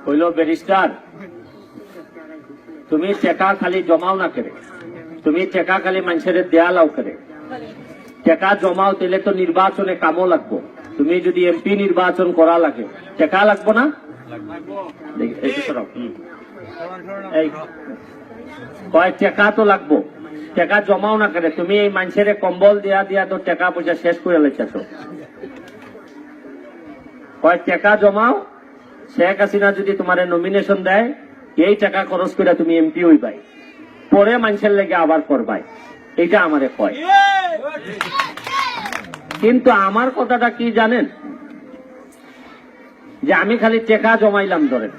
হইল ব্যারিস্টার, তুমি টাকা খালি জমাও না করে, তুমি টাকা খালি মানুষের দেয়া লাও করে, টাকা জমাও তাহলে তো নির্বাচনে কামও লাগবো। তুমি যদি এমপি নির্বাচন করা লাগে টাকা লাগবো না? কয় টাকা তো লাগবো, টাকা জমাও না করে, তুমি এই মানুষের কম্বল দিয়া দিয়া তো টাকা পয়সা শেষ করে লেগেছ। কয় টাকা জমাও, শেখ হাসিনা যদি তোমার নমিনেশন দেয় এই টাকা খরচ করে তুমি এমপি হইবাই, পরে মানুষের লেগে আবার করবাই, এইটা আমারে কয়। কিন্তু আমার কথাটা কি জানেন, যে আমি খালি টাকা জমাইলাম, ধরেন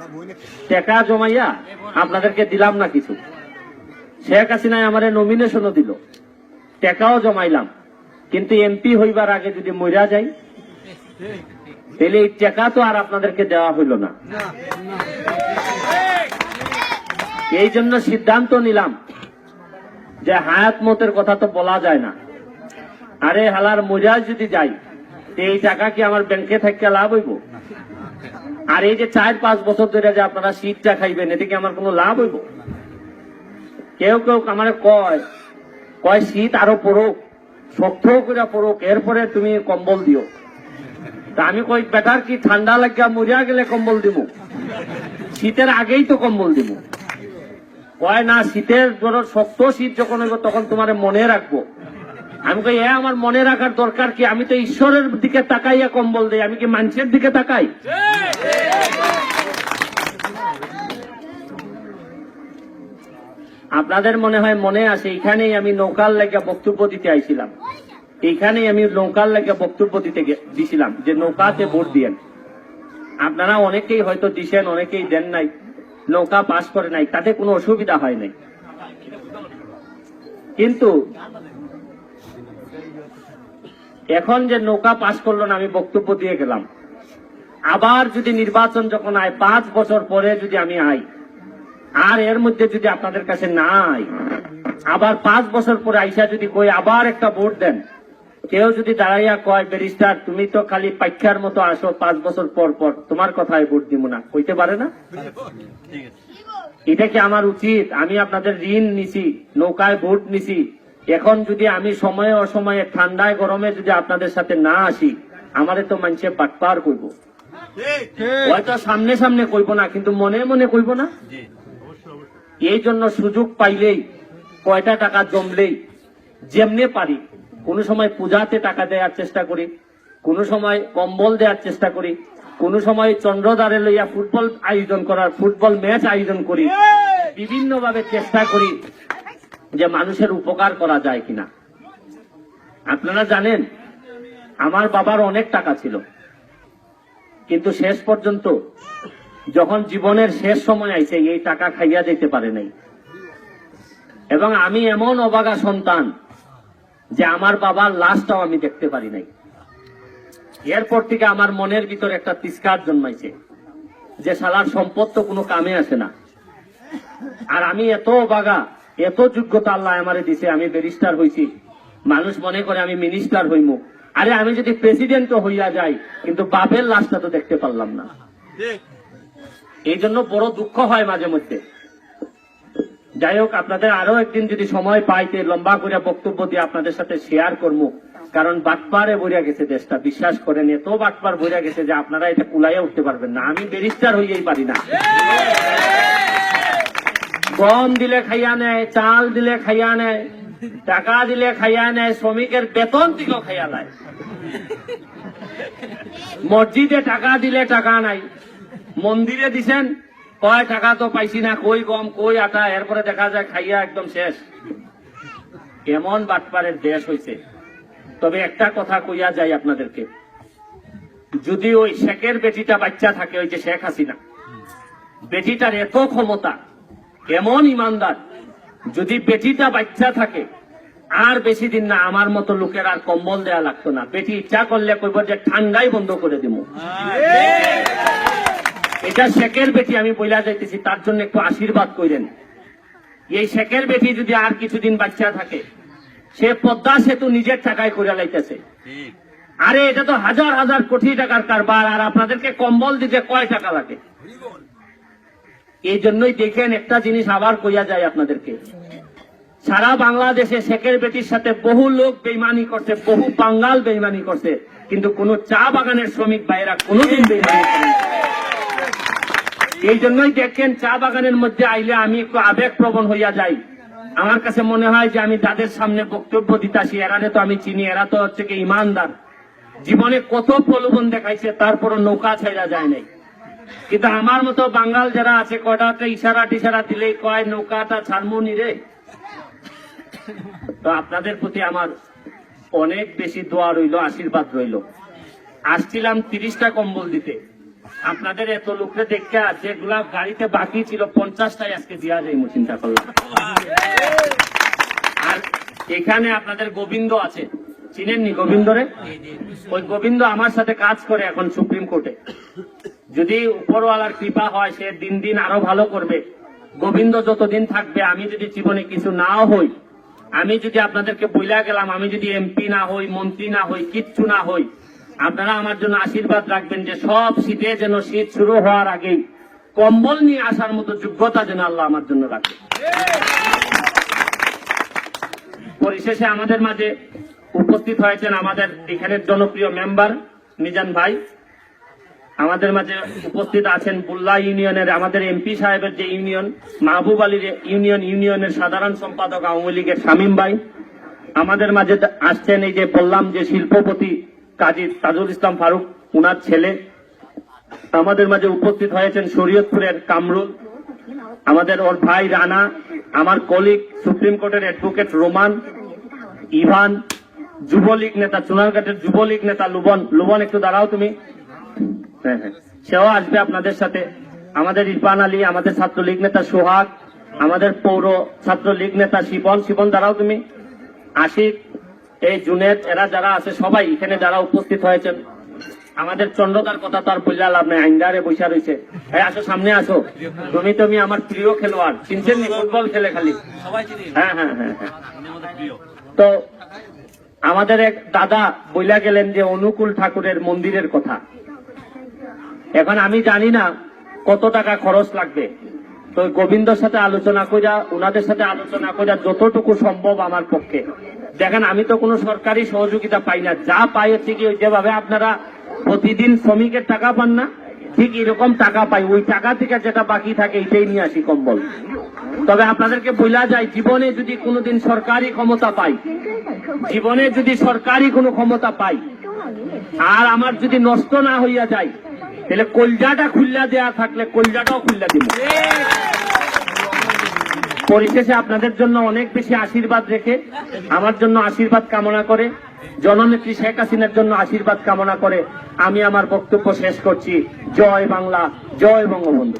টাকা জমাইয়া আপনাদেরকে দিলাম না কিছু, শেখ হাসিনা আমারে নমিনেশনও দিল, টাকাও জমাইলাম, কিন্তু এমপি হইবার আগে যদি মরিয়া যাই তাহলে এই টাকা তো আর আপনাদেরকে দেওয়া হইল না। এই জন্য সিদ্ধান্ত নিলাম যে হায়াত মতের কথা তো বলা যায় না। আরে হালার মরিয়া যদি যাই এই টাকা কি আমার ব্যাংকে থেকে লাভ হইব? আর এই যে 4-5 বছর ধরে যে আপনারা শীতটা খাইবেন, এতে কি আমার কোনো লাভ হইব? কেউ কেউ আমার কয় শীত আরো পড়ুক, শক্ত করে পড়ুক, এরপরে তুমি কম্বল দিও। তা আমি কই বেটার কি ঠান্ডা লাগিয়া মরিয়া গেলে কম্বল দিব? শীতের আগেই তো কম্বল দিব। কয় না, শীতের ধরো শক্ত শীত যখন হইব তখন তোমার মনে রাখবো। আমি কই আমার মনে রাখার দরকার কি? আমি তো ঈশ্বরের দিকে তাকাইয়া কম্বল দেই, আমি কি মানুষের দিকে তাকাই? আপনাদের মনে হয় মনে আছে, এখানেই আমি নৌকার লেগে বক্তব্য দিতে আইছিলাম, এইখানেই আমি নৌকার লেগে বক্তব্য দিছিলাম যে নৌকাতে ভোট দিয়েন। আপনারা অনেকেই হয়তো দিছেন, অনেকেই দেন নাই, নৌকা পাস করে নাই, তাতে কোনো অসুবিধা হয় নাই। কিন্তু এখন যে নৌকা পাস করলো না, আমি বক্তব্য দিয়ে গেলাম, আবার যদি নির্বাচন যখন আয় 5 বছর পরে যদি আমি আই, আর এর মধ্যে যদি আপনাদের কাছে না আই, আবার 5 বছর পরে আইসা যদি কই আবার একটা ভোট দেন, কেউ যদি দাঁড়াইয়া কয় ব্যারিস্টার তুমি তো খালি পাইখার মতো আসো, 5 বছর পর পর তোমার কথায় ভোট দিব না, কইতে পারে না? এটা কি আমার উচিত? আমি আপনাদের ঋণ নিছি, নৌকায় ভোট নিছি, এখন যদি আমি সময়ে অসময়ে ঠান্ডায় গরমে যদি আপনাদের সাথে না আসি, আমারে তো মানুষে বাটপার কইব। হয়তো সামনে সামনে কইব না, কিন্তু মনে মনে কইব না। এই জন্য সুযোগ পাইলেই, কয়টা টাকা জমলেই যেমনে পারি, কোন সময় পূজাতে টাকা দেওয়ার চেষ্টা করি, কোন সময় কম্বল দেওয়ার চেষ্টা করি, কোন সময় চন্দ্রদারে লইয়া ফুটবল আয়োজন করার, ফুটবল ম্যাচ আয়োজন করি, বিভিন্ন ভাবে চেষ্টা করি যে মানুষের উপকার করা যায় কিনা। আপনারা জানেন আমার বাবার অনেক টাকা ছিল, কিন্তু শেষ পর্যন্ত যখন জীবনের শেষ সময় আইছে এই টাকা খাইয়া যেতে পারে নাই। এবং আমি এমন অবাগা সন্তান যে আমার বাবার লাশটাও আমি দেখতে পারি নাই। এরপর থেকে আমার মনের ভিতর একটা তিস্কার জন্মাইছে যে শালার সম্পদ তো কোনো কামে আসে না। আর আমি এত অবাগা, এত যোগ্যতা আল্লাহ আমারে দিছে, আমি ব্যারিস্টার হইছি, মানুষ মনে করে আমি মিনিস্টার হইমু। আরে আমি যদি প্রেসিডেন্ট হইয়া যাই, কিন্তু বাপের লাশটা তো দেখতে পারলাম না। এই জন্য বড় দুঃখ হয় মাঝে মধ্যে। যাই হোক, আপনাদের আরো একদিন যদি সময় পাইতে লম্বা করে বক্তব্য দিয়ে আপনাদের সাথে শেয়ার করবো, কারণ বাটপারে বইয়া গেছে দেশটা, বিশ্বাস করেন এত বাটপার বইয়া গেছে যে আপনারা এটা কুলাইয়া উঠতে পারবেন না। আমি ব্যারিস্টার হইয়াই পারি না। গম দিলে খাইয়া নেয়, চাল দিলে খাইয়া নেয়, টাকা দিলে খাইয়া নেয়, শ্রমিকের বেতন দিলেও খাইয়া নেয়। মসজিদে টাকা দিলে টাকা নাই, মন্দিরে দিছেন কয় টাকা তো পাইছি না, কই গম কই আটা, এরপরে দেখা যায় খাইয়া একদম শেষ। এমন বাটপারের দেশ হইছে। তবে একটা কথা কইয়া যাই আপনাদেরকে, যদি ওই শেখের বেটিটা বাচ্চা থাকে, ওই যে শেখ হাসিনা, বেটিটার এত ক্ষমতা, এমন ইমানদার, যদি বেটিটা বাচ্চা থাকে আর বেশি দিন না আমার মতো লোকের আর কম্বল দেয়া লাগতো না। বেটি ইচ্ছা করলে কইব যে ঠান্ডাই বন্ধ করে দিব। এটা শেখের বেটি, আমি বইলা যাইতেছি, তার জন্য একটু আশীর্বাদ করেন। এই শেখের বেটি যদি আর কিছুদিন বাচ্চা থাকে, সে পদ্মা সেতু নিজের টাকায় করে লাইতেছে। আরে এটা তো হাজার হাজার কোটি টাকার কারবার, আর আপনাদেরকে কম্বল দিতে কয় টাকা লাগে? এই জন্যই দেখেন একটা জিনিস আবার কইয়া যায় আপনাদেরকে, সারা বাংলাদেশে শেখের বেটির সাথে বহু লোক বেইমানি করছে, বহু বাঙ্গাল বেইমানি করছে, কিন্তু কোন চা বাগানের শ্রমিক ভাইয়েরা কোনোদিন বেইমানি করেনি। এই জন্যই দেখেন চা বাগানের মধ্যে আইলে আমি একটু আবেগপ্রবণ হইয়া যাই। আমার কাছে মনে হয় যে আমি তাদের সামনে বক্তব্য দিতাছি, এরারে তো আমি চিনি, এরা তো হচ্ছে কি ইমানদার, জীবনে কত প্রলোভন দেখাইছে তারপরও নৌকা ছাইরা যায় নাই। কিন্তু আমার মতো বাঙ্গাল যারা আছে কয়টা ইশারা টিশারা দিলেই কয় নৌকাটা ছাড়মুনি রে। তো আপনাদের প্রতি আমার অনেক বেশি দোয়া রইল, আশীর্বাদ রইল। আসছিলাম 30টা কম্বল দিতে, আপনাদের এত লোকরে দেখে যেগুলা গাড়িতে বাকি ছিল 50টাই আজকে দিয়া যায়, চিন্তা করলাম। আর এখানে আপনাদের গোবিন্দ আছে, চিনেননি গোবিন্দরে? ওই গোবিন্দ আমার সাথে কাজ করে এখন সুপ্রিম কোর্টে। যদি উপরওয়ালার কৃপা হয় সে দিন দিন আরো ভালো করবে। গোবিন্দ যতদিন থাকবে, আমি যদি জীবনে কিছু নাও হই, আমি যদি আপনাদেরকে বইলা গেলাম, আমি যদি এমপি না হই, মন্ত্রী না হই, কিচ্ছু না হই, আপনারা আমার জন্য আশীর্বাদ রাখবেন যে সব শীতে যেন শীত শুরু হওয়ার আগেই কম্বল নিয়ে আসার মতো যোগ্যতা যেন আল্লাহ আমার জন্য রাখে। পরিশেষে আমাদের মাঝে উপস্থিত হয়েছেন আমাদের এখানের জনপ্রিয় মেম্বার মিজান ভাই, আমাদের মাঝে উপস্থিত আছেন বুল্লা ইউনিয়নের আমাদের এমপি সাহেবের যে ইউনিয়ন মাহবুব আলীর ইউনিয়নের সাধারণ সম্পাদক আওয়ামী লীগের শামীম ভাই, আমাদের মাঝে আসছেন এই যে বললাম যে শিল্পপতি কাজী তাজুল ইসলাম ফারুক, উনার ছেলে। আমাদের মাঝে উপস্থিত হয়েছেন শরীয়তপুরের কামরুল, আমাদের ওর ভাই রানা, আমার কলিগ সুপ্রিম কোর্টের অ্যাডভোকেট রোমান, ইভান, যুবলীগ নেতা চুনারঘাটের যুবলীগ নেতা লুবন। লুবন একটু দাঁড়াও তুমি। হ্যাঁ, সেও আসবে আপনাদের সাথে। আমাদের ইরফান আলী, আমাদের ছাত্রলীগ নেতা সোহাগ, আমাদের পৌর ছাত্রলীগ নেতা শিবন। শিবন দাঁড়াও তুমি। আশিক, এই জুনেদ, এরা যারা আছে সবাই এখানে যারা উপস্থিত হয়েছেন। আমাদের চন্দ্রদার কথা তো আর বললাম আপনি আইন্দারে বৈশা রয়েছে। আসো সামনে আসো, তুমি আমার প্রিয় খেলোয়াড়, চিনছেন নি? ফুটবল খেলে খালি। হ্যাঁ হ্যাঁ হ্যাঁ হ্যাঁ। তো আমাদের এক দাদা বইলা গেলেন যে অনুকূল ঠাকুরের মন্দিরের কথা। এখন আমি জানি না কত টাকা খরচ লাগবে, তো গোবিন্দর সাথে আলোচনা কইরা, উনাদের সাথে আলোচনা কইরা যতটুকু সম্ভব আমার পক্ষে। দেখেন আমি তো কোনো সরকারি সহযোগিতা পাই না, যা পাই হচ্ছে কি যেভাবে আপনারা প্রতিদিন শ্রমিকের টাকা পান না, ঠিক এরকম টাকা পাই। ওই টাকা থেকে যেটা বাকি থাকে এটাই নিয়ে আসি কম্বল। তবে আপনাদেরকে বলা যায়, জীবনে যদি কোনোদিন সরকারি ক্ষমতা পাই, জীবনে যদি সরকারি কোনো ক্ষমতা পাই, আর আমার যদি নষ্ট না হইয়া যায়, তাহলে কলজাটা খুল্লা দেয়া থাকলে কলজাটাও খুল্লা দিব। পরিশেষে আপনাদের জন্য অনেক বেশি আশীর্বাদ রেখে, আমার জন্য আশীর্বাদ কামনা করে, জননেত্রী শেখ হাসিনার জন্য আশীর্বাদ কামনা করে আমি আমার বক্তব্য শেষ করছি। জয় বাংলা, জয় বঙ্গবন্ধু।